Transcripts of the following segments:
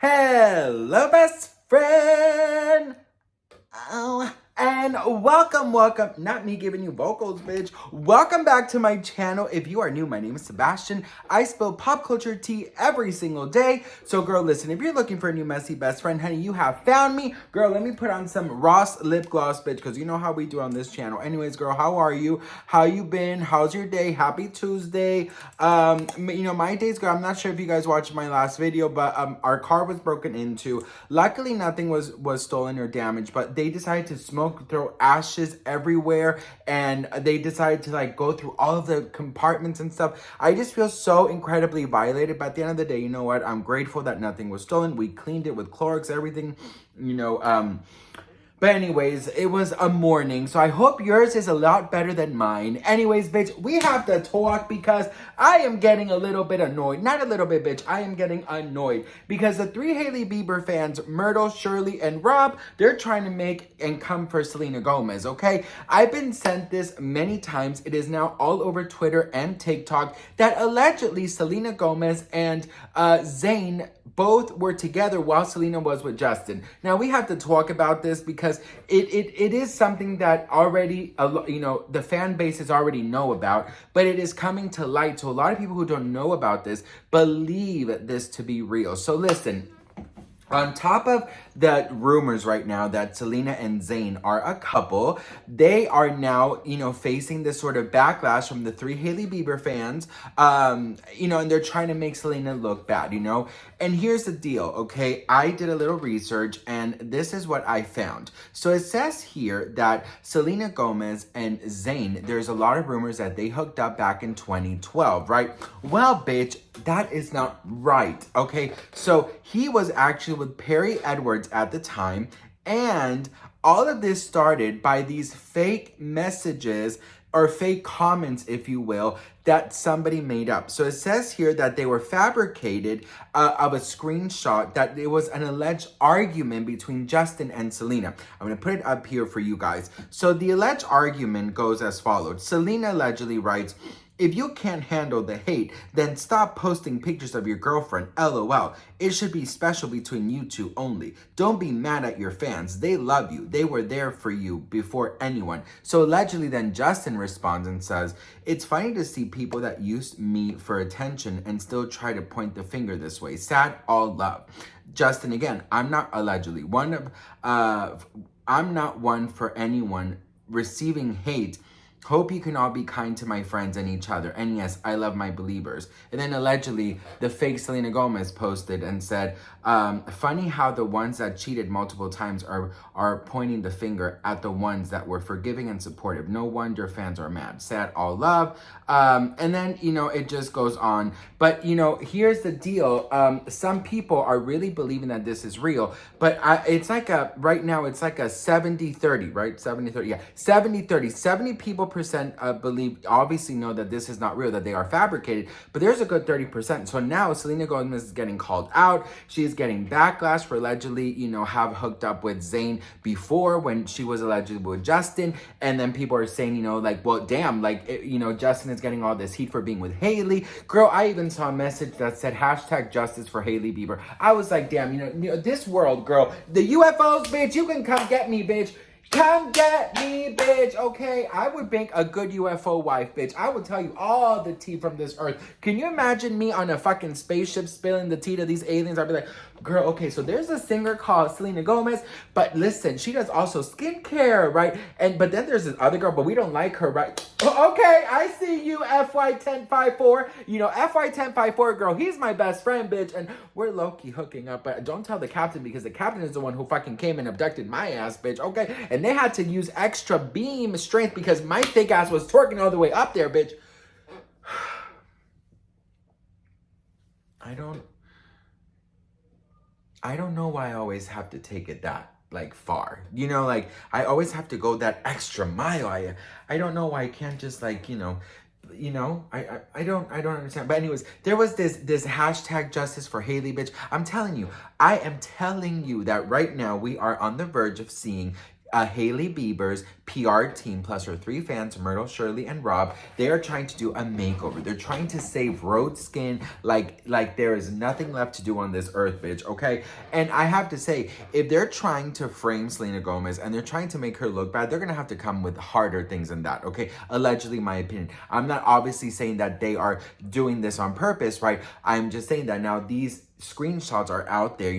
Hello, best friend. Oh, and welcome, not me giving you vocals, bitch. Welcome back to my channel. If you are new, my name is Sebastian. I spill pop culture tea every single day. So girl, listen, if you're looking for a new messy best friend, honey, you have found me. Girl, let me put on some Ross lip gloss, bitch, because you know how we do on this channel. Anyways, girl, how are you? How you been? How's your day? Happy Tuesday. My days, girl, I'm not sure if you guys watched my last video, but our car was broken into. Luckily, nothing was stolen or damaged, but they decided to throw ashes everywhere, and they decided to like go through all of the compartments and stuff. I just feel so incredibly violated, but at the end of the day, you know what? I'm grateful that nothing was stolen. We cleaned it with Clorox, everything, But anyways, it was a morning, so I hope yours is a lot better than mine. Anyways, bitch, we have to talk because I am getting a little bit annoyed. Not a little bit, bitch. I am getting annoyed because the three Hailey Bieber fans, Myrtle, Shirley, and Rob, they're trying to make and come for Selena Gomez, okay? I've been sent this many times. It is now all over Twitter and TikTok that allegedly Selena Gomez and Zayn both were together while Selena was with Justin. Now, we have to talk about this because it is something that already, the fan bases already know about, but it is coming to light. So a lot of people who don't know about this believe this to be real. So listen. On top of the rumors right now that Selena and Zayn are a couple, they are now, facing this sort of backlash from the three Hailey Bieber fans, and they're trying to make Selena look bad, And here's the deal, okay? I did a little research, and this is what I found. So it says here that Selena Gomez and Zayn, there's a lot of rumors that they hooked up back in 2012, right? Well, bitch, that is not right, okay? So he was actually with Perry Edwards at the time, and all of this started by these fake messages or fake comments, if you will, that somebody made up. So it says here that they were fabricated of a screenshot that it was an alleged argument between Justin and Selena. I'm going to put it up here for you guys. So the alleged argument goes as follows. Selena allegedly writes, "If you can't handle the hate, then stop posting pictures of your girlfriend, LOL. It should be special between you two only. Don't be mad at your fans. They love you. They were there for you before anyone." So allegedly then Justin responds and says, "It's funny to see people that use me for attention and still try to point the finger this way. Sad, all love." Justin, again, I'm not allegedly. I'm not one for anyone receiving hate. Hope you can all be kind to my friends and each other. And yes, I love my believers. And then allegedly, the fake Selena Gomez posted and said, "Funny how the ones that cheated multiple times are pointing the finger at the ones that were forgiving and supportive. No wonder fans are mad. Sad, all love." And then, it just goes on. But, here's the deal. Some people are really believing that this is real. But right now, it's like a 70-30, right? 70-30, yeah. 70-30. 70 people believe, obviously know that this is not real, that they are fabricated, but there's a good 30%. So now Selena Gomez is getting called out. She is getting backlash for allegedly, have hooked up with Zayn before when she was allegedly with Justin. And then people are saying, well, damn, Justin is getting all this heat for being with Hailey. Girl, I even saw a message that said #justice for Hailey Bieber. I was like, damn, this world, girl, the UFOs, bitch, you can come get me, bitch. Come get me, bitch, okay? I would make a good UFO wife, bitch. I would tell you all the tea from this earth. Can you imagine me on a fucking spaceship spilling the tea to these aliens? I'd be like, girl, okay, so there's a singer called Selena Gomez, but listen, she does also skincare, right? But then there's this other girl, but we don't like her, right? Okay, I see you, FY1054. FY1054, girl, he's my best friend, bitch, and we're low-key hooking up, but don't tell the captain because the captain is the one who fucking came and abducted my ass, bitch, okay? And they had to use extra beam strength because my thick ass was twerking all the way up there, bitch. I don't know why I always have to take it that far. I always have to go that extra mile. I don't know why I can't just I don't understand. But anyways, there was this #justice for Hailey, bitch. I am telling you that right now we are on the verge of seeing Hailey Bieber's PR team plus her 3 fans, Myrtle, Shirley, and Rob, they are trying to do a makeover. They're trying to save Rhode's skin like there is nothing left to do on this earth, bitch, okay? And I have to say, if they're trying to frame Selena Gomez and they're trying to make her look bad, they're gonna have to come with harder things than that, okay? Allegedly, my opinion. I'm not obviously saying that they are doing this on purpose, right? I'm just saying that now these screenshots are out there.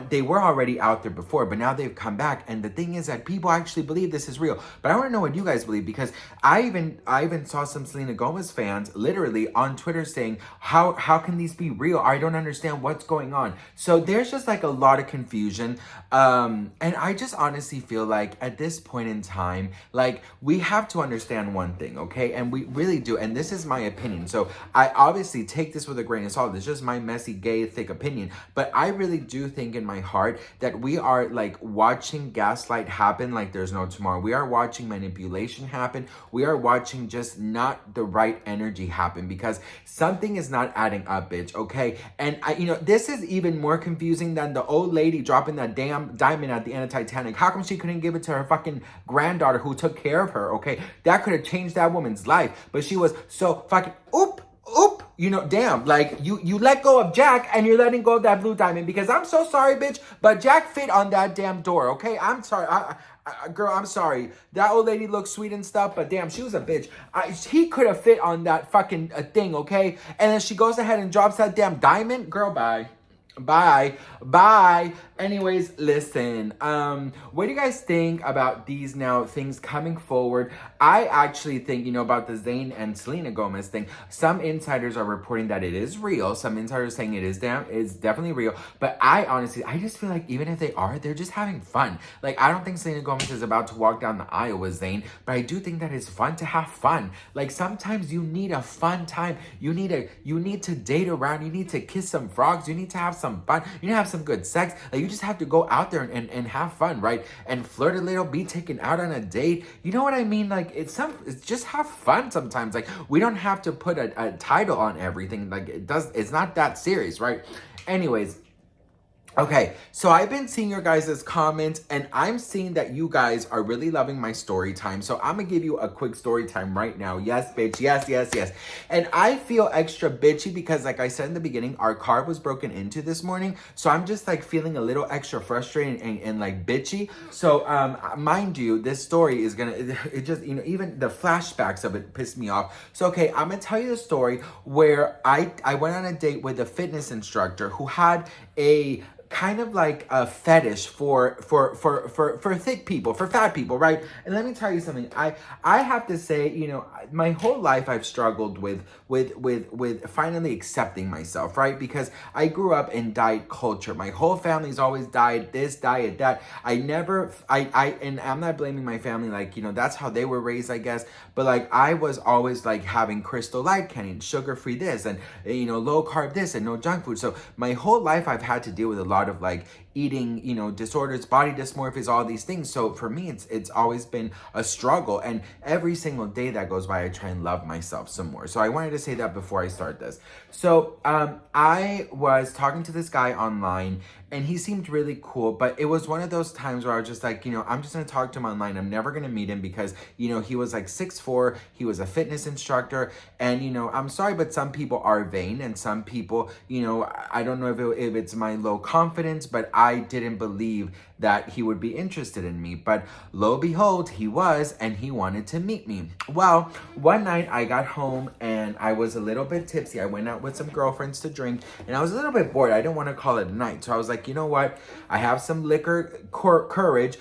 They were already out there before, but now they've come back. And the thing is that people actually believe this is real. But I want to know what you guys believe, because I even saw some Selena Gomez fans literally on Twitter saying, how can these be real? I don't understand what's going on. So there's just like a lot of confusion. And I just honestly feel like at this point in time, like we have to understand one thing, okay? And we really do. And this is my opinion. So I obviously take this with a grain of salt. It's just my messy, gay, thick opinion. But I really do think in my heart that we are like watching gaslight happen like there's no tomorrow. We are watching manipulation happen. We are watching just not the right energy happen, because something is not adding up, bitch, okay? And this is even more confusing than the old lady dropping that damn diamond at the end of Titanic. How come she couldn't give it to her fucking granddaughter who took care of her, okay? That could have changed that woman's life. But she was so fucking oop. Damn, like you let go of Jack and you're letting go of that blue diamond, because I'm so sorry, bitch, but Jack fit on that damn door, okay? I'm sorry. Girl, I'm sorry. That old lady looks sweet and stuff, but damn, she was a bitch. He could have fit on that fucking thing, okay? And then she goes ahead and drops that damn diamond. Girl, bye. Bye. Anyways, listen, what do you guys think about these now things coming forward? I actually think, about the Zayn and Selena Gomez thing. Some insiders are reporting that it is real. Some insiders saying it's definitely real. But I just feel like even if they are, they're just having fun. Like, I don't think Selena Gomez is about to walk down the aisle with Zayn, but I do think that it's fun to have fun. Like, sometimes you need a fun time. You need to date around. You need to kiss some frogs. You need to have some fun. You need to have some good sex. Like, you just have to go out there and have fun, right? And flirt a little, be taken out on a date. You know what I mean? Like, it's just have fun sometimes. Like, we don't have to put a title on everything. Like, it's not that serious, right? Anyways, okay, so I've been seeing your guys' comments, and I'm seeing that you guys are really loving my story time. So I'm gonna give you a quick story time right now. Yes, bitch. Yes. And I feel extra bitchy because, like I said in the beginning, our car was broken into this morning. So I'm just like feeling a little extra frustrated and like bitchy. So mind you, this story is it just, even the flashbacks of it pissed me off. So, okay, I'm gonna tell you the story where I went on a date with a fitness instructor who had a kind of like a fetish for thick people, for fat people, right? And let me tell you something. I have to say, my whole life I've struggled with finally accepting myself, right? Because I grew up in diet culture. My whole family's always diet this, diet that. And I'm not blaming my family, like, that's how they were raised, I guess. But like, I was always like having Crystal Light candy, sugar-free this, and low carb this, and no junk food. So my whole life I've had to deal with a lot of like eating, disorders, body dysmorphia, all these things. So for me, it's always been a struggle. And every single day that goes by, I try and love myself some more. So I wanted to say that before I start this. So I was talking to this guy online, and he seemed really cool, but it was one of those times where I was just like, I'm just going to talk to him online. I'm never going to meet him because, he was like 6'4", he was a fitness instructor, and, I'm sorry, but some people are vain, and some people, I don't know if it's my low confidence, but I didn't believe that he would be interested in me. But lo and behold, he was, and he wanted to meet me. Well, one night I got home and I was a little bit tipsy. I went out with some girlfriends to drink, and I was a little bit bored. I didn't want to call it a night. So I was like, you know what? I have some liquor courage,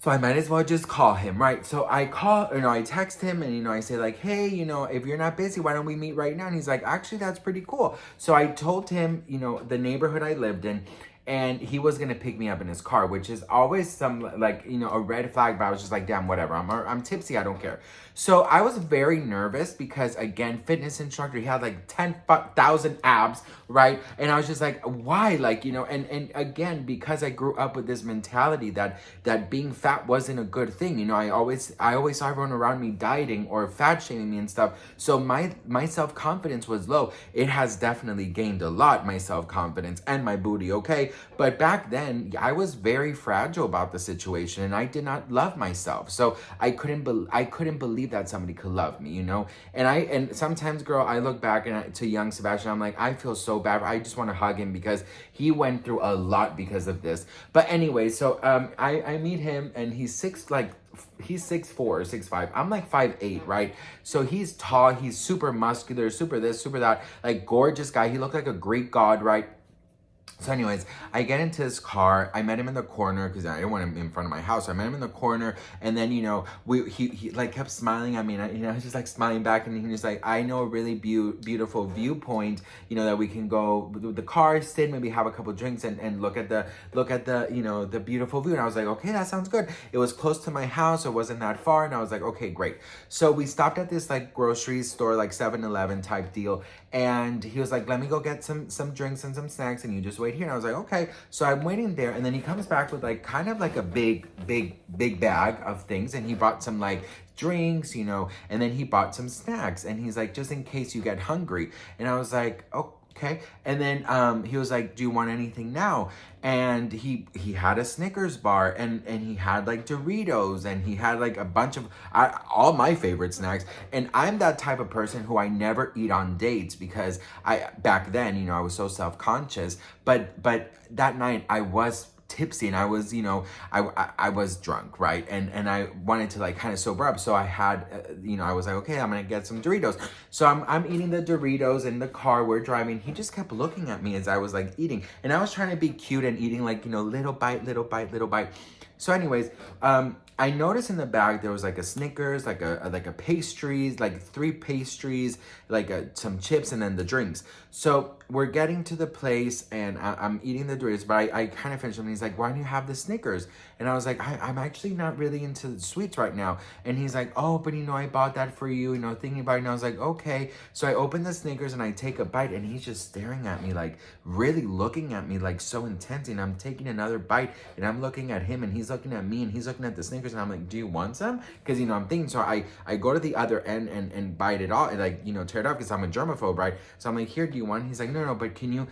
so I might as well just call him, right? So I I text him, and, I say like, hey, if you're not busy, why don't we meet right now? And he's like, actually, that's pretty cool. So I told him, the neighborhood I lived in, and he was gonna pick me up in his car, which is always some like, a red flag, but I was just like, damn, whatever. I'm tipsy, I don't care. So I was very nervous because, again, fitness instructor, he had like 10,000 abs, right? And I was just like, why? Like, and again, because I grew up with this mentality that being fat wasn't a good thing. I always saw everyone around me dieting or fat shaming me and stuff. So my self-confidence was low. It has definitely gained a lot, my self-confidence and my booty, okay? But back then, I was very fragile about the situation, and I did not love myself. So I couldn't believe that somebody could love me, you know. And sometimes, girl, I look back to young Sebastian. I'm like, I feel so bad. I just want to hug him because he went through a lot because of this. But anyway, so I meet him, and he's 6'4" or 6'5". I'm like 5'8", right? So he's tall, he's super muscular, super this, super that, like gorgeous guy. He looked like a Greek god, right? So anyways, I get into his car. I met him in the corner because I didn't want him in front of my house. I met him in the corner, and then, you know, he like kept smiling at me, and I was just like smiling back, and he was like, I know a really beautiful viewpoint, you know, that we can go with the car, sit, maybe have a couple drinks, and look at the you know, the beautiful view. And I was like, okay, that sounds good. It was close to my house. It wasn't that far, and I was like, okay, great. So we stopped at this like grocery store, like 7-Eleven type deal, and he was like, let me go get some drinks and some snacks, and you just wait here. And I was like, okay. So I'm waiting there, and then he comes back with like kind of like a big bag of things, and he bought some like drinks, you know, and then he bought some snacks, and he's like, just in case you get hungry. And I was like, okay. And then he was like, do you want anything now? And he had a Snickers bar, and he had like Doritos, and he had like a bunch of all my favorite snacks. And I'm that type of person who I never eat on dates because back then, you know, I was so self-conscious. But that night I was tipsy, and I was, you know, I was drunk, right? And I wanted to like kind of sober up. So I had, you know, I was like, okay, I'm gonna get some Doritos. So I'm eating the Doritos in the car. We're driving. He just kept looking at me as I was like eating, and I was trying to be cute and eating like, you know, little bite, little bite, little bite. So anyways, I noticed in the bag there was like a Snickers, like a pastries, like 3 pastries, like some chips, and then the drinks. So we're getting to the place, and I'm eating the Doritos, but I kind of finished them. And he's like, why don't you have the Snickers? And I was like, I'm actually not really into the sweets right now. And he's like, oh, but you know, I bought that for you, you know, thinking about it. And I was like, okay. So I open the Snickers and I take a bite, and he's just staring at me, like really looking at me like so intense. And I'm taking another bite, and I'm looking at him, and he's looking at me, and he's looking at the Snickers, and I'm like, do you want some? Because, you know, I'm thinking, so I go to the other end and bite it off, and like, you know, tear it off because I'm a germaphobe, right? So I'm like, here, do you want? He's like, no, but can you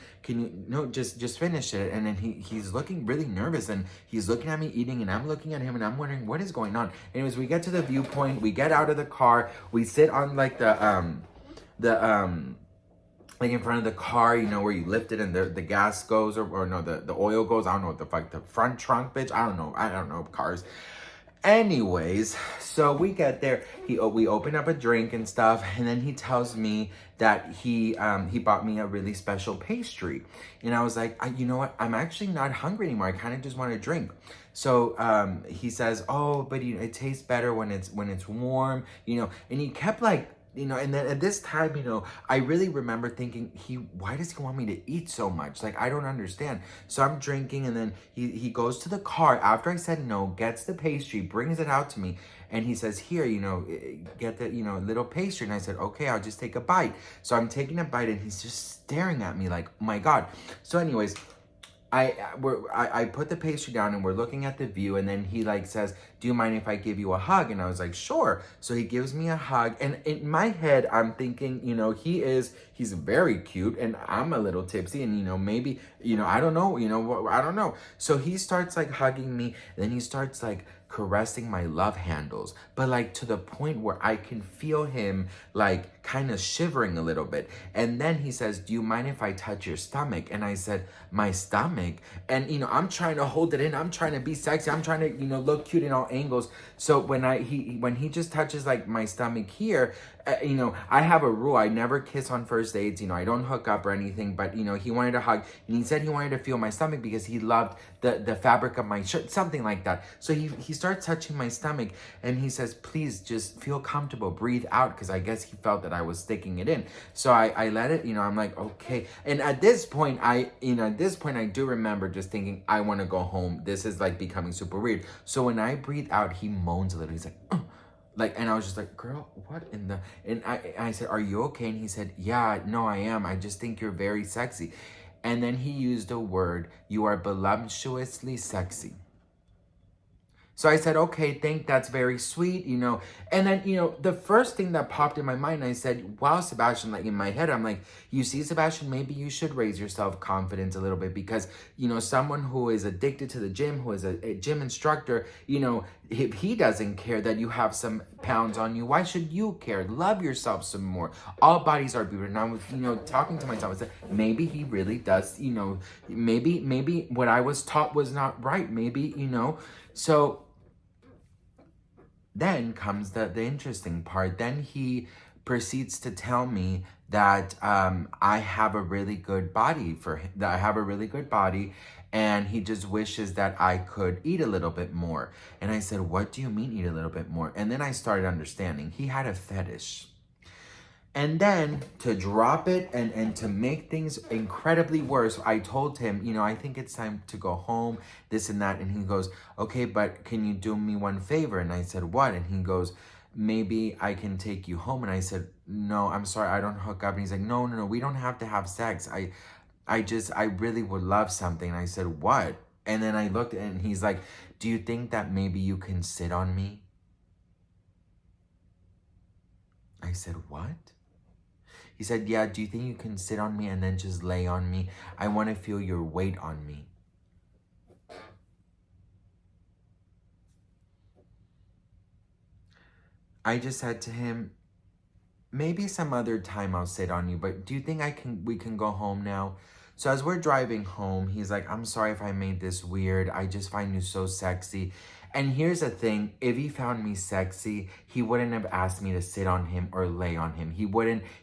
no, just finish it. And then he's looking really nervous, and he's looking at me eating, and I'm looking at him, and I'm wondering what is going on. Anyways, we get to the viewpoint, we get out of the car, we sit on like the like in front of the car, you know, where you lift it and the gas goes, or no, the oil goes. I don't know what the fuck, the front trunk, bitch. I don't know cars. Anyways, so we get there. We open up a drink and stuff, and then he tells me that he bought me a really special pastry, and I was like, you know what? I'm actually not hungry anymore. I kind of just want to drink. So he says, oh, but you know, it tastes better when it's warm, you know. And he kept like, you know, and then at this time, you know, I really remember thinking, why does he want me to eat so much? Like, I don't understand. So I'm drinking, and then he goes to the car after I said no, gets the pastry, brings it out to me, and he says, here, you know, get the, you know, little pastry. And I said, okay, I'll just take a bite. So I'm taking a bite, and he's just staring at me like, oh my God. So anyways, I put the pastry down, and we're looking at the view, and then he like says, do you mind if I give you a hug? And I was like, sure. So he gives me a hug, and in my head I'm thinking, you know, he's very cute, and I'm a little tipsy, and you know, maybe, you know, I don't know, you know, I don't know. So he starts like hugging me, and then he starts like caressing my love handles, but like to the point where I can feel him like kind of shivering a little bit. And then he says, do you mind if I touch your stomach? And I said, my stomach? And you know, I'm trying to hold it in, I'm trying to be sexy, I'm trying to, you know, look cute in all angles. So when he just touches like my stomach here, you know, I have a rule. I never kiss on first dates. You know, I don't hook up or anything. But, you know, he wanted a hug. And he said he wanted to feel my stomach because he loved the fabric of my shirt. Something like that. So he starts touching my stomach. And he says, please just feel comfortable. Breathe out. Because I guess he felt that I was sticking it in. So I let it. You know, I'm like, okay. And at this point, I do remember just thinking, I want to go home. This is like becoming super weird. So when I breathe out, he moans a little. He's like, like, and I was just like, girl, what in the, and I said, are you okay? And he said, yeah, no, I am. I just think you're very sexy. And then he used a word, you are voluptuously sexy. So I said, okay, that's very sweet, And then, the first thing that popped in my mind, I said, wow, Sebastian, like in my head, I'm like, you see, Sebastian, maybe you should raise your self-confidence a little bit because, someone who is addicted to the gym, who is a gym instructor, if he doesn't care that you have some pounds on you, why should you care? Love yourself some more. All bodies are beautiful. And I was, talking to myself, I said, maybe he really does, maybe what I was taught was not right. Maybe, so then comes the interesting part. Then he proceeds to tell me that I have a really good body for him, that I have a really good body, and he just wishes that I could eat a little bit more. And I said, what do you mean eat a little bit more? And then I started understanding. He had a fetish. And then to drop it and to make things incredibly worse, I told him, I think it's time to go home, this and that. And he goes, okay, but can you do me one favor? And I said, what? And he goes, maybe I can take you home. And I said, no, I'm sorry, I don't hook up. And he's like, no, we don't have to have sex. I really would love something. And I said, what? And then I looked and he's like, do you think that maybe you can sit on me? I said, what? He said, yeah, do you think you can sit on me and then just lay on me? I want to feel your weight on me. I just said to him, maybe some other time I'll sit on you, but do you think we can go home now? So as we're driving home, he's like, I'm sorry if I made this weird. I just find you so sexy. And here's the thing, if he found me sexy, he wouldn't have asked me to sit on him or lay on him. He wouldn't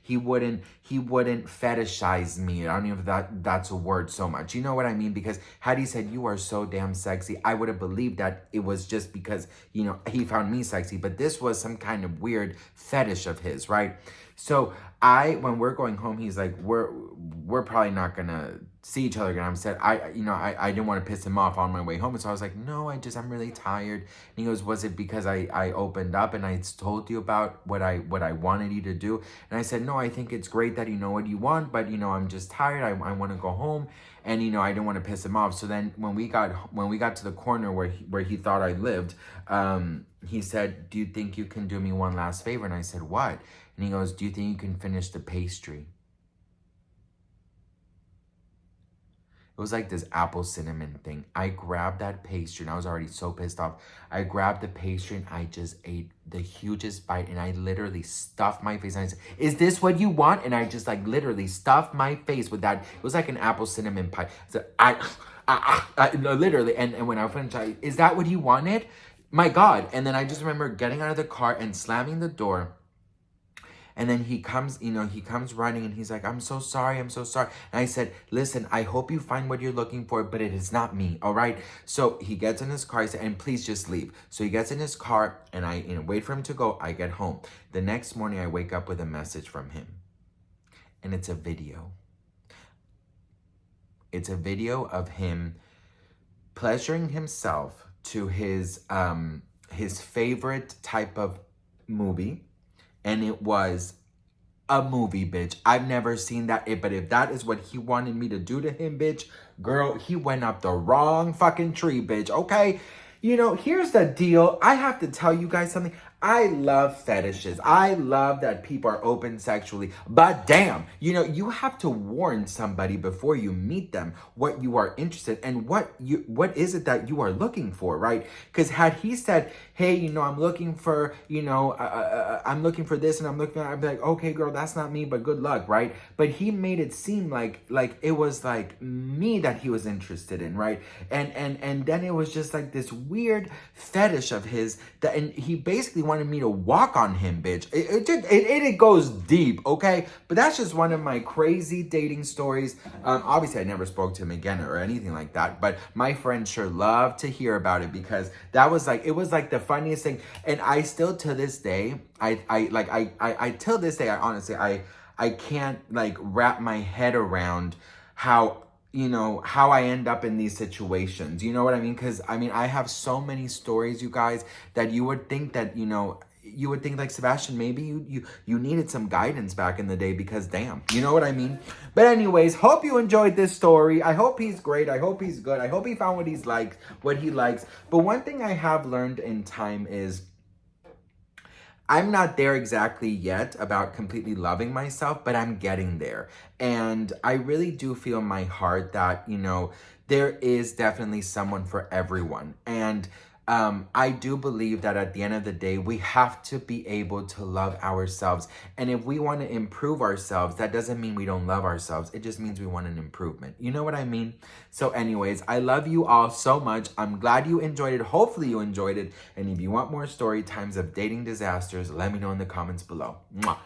fetishize me. I don't know if that's a word so much. You know what I mean? Because had he said, you are so damn sexy, I would have believed that it was just because, he found me sexy. But this was some kind of weird fetish of his, right? So when we're going home, he's like, we're probably not gonna see each other again. I said, I didn't want to piss him off on my way home. And so I was like, no, I'm really tired. And he goes, was it because I opened up and I told you about what I wanted you to do? And I said, no, I think it's great that you know what you want, but I'm just tired. I want to go home. And I didn't want to piss him off. So then when we got to the corner where he thought I lived, he said, do you think you can do me one last favor? And I said, what? And he goes, do you think you can finish the pastry? It was like this apple cinnamon thing. I grabbed that pastry and I was already so pissed off. I grabbed the pastry and I just ate the hugest bite and I literally stuffed my face. And I said, is this what you want? And I just like literally stuffed my face with that. It was like an apple cinnamon pie. So no, literally. And when I finished, is that what you wanted? My God. And then I just remember getting out of the car and slamming the door. And then he comes running and he's like, I'm so sorry. And I said, listen, I hope you find what you're looking for, but it is not me, all right? So he gets in his car, I said, and please just leave. So he gets in his car and I wait for him to go, I get home. The next morning I wake up with a message from him. And it's a video. It's a video of him pleasuring himself to his favorite type of movie. And it was a movie, bitch. I've never seen that. But if that is what he wanted me to do to him, bitch, girl, he went up the wrong fucking tree, bitch, okay? Here's the deal. I have to tell you guys something. I love fetishes. I love that people are open sexually. But damn, you have to warn somebody before you meet them what you are interested in and what is it that you are looking for, right? Because had he said, hey, I'm looking for, I'm looking for this and I'm looking for that, I'd be like, okay, girl, that's not me, but good luck, right? But he made it seem like it was like me that he was interested in, right? And then it was just like this weird fetish of his and he basically wanted me to walk on him, bitch. It goes deep, okay? But that's just one of my crazy dating stories. Obviously, I never spoke to him again or anything like that, but my friends sure love to hear about it because it was like the funniest thing. And I still, to this day, till this day, I can't like wrap my head around how I end up in these situations. You know what I mean? Because, I have so many stories, you guys, that you would think that, you would think like, Sebastian, maybe you needed some guidance back in the day because damn, you know what I mean? But anyways, hope you enjoyed this story. I hope he's great. I hope he's good. I hope he found what he likes. But one thing I have learned in time is I'm not there exactly yet about completely loving myself, but I'm getting there. And I really do feel in my heart that, there is definitely someone for everyone. And I do believe that at the end of the day, we have to be able to love ourselves. And if we want to improve ourselves, that doesn't mean we don't love ourselves. It just means we want an improvement. You know what I mean? So anyways, I love you all so much. I'm glad you enjoyed it. Hopefully you enjoyed it. And if you want more story times of dating disasters, let me know in the comments below. Mwah.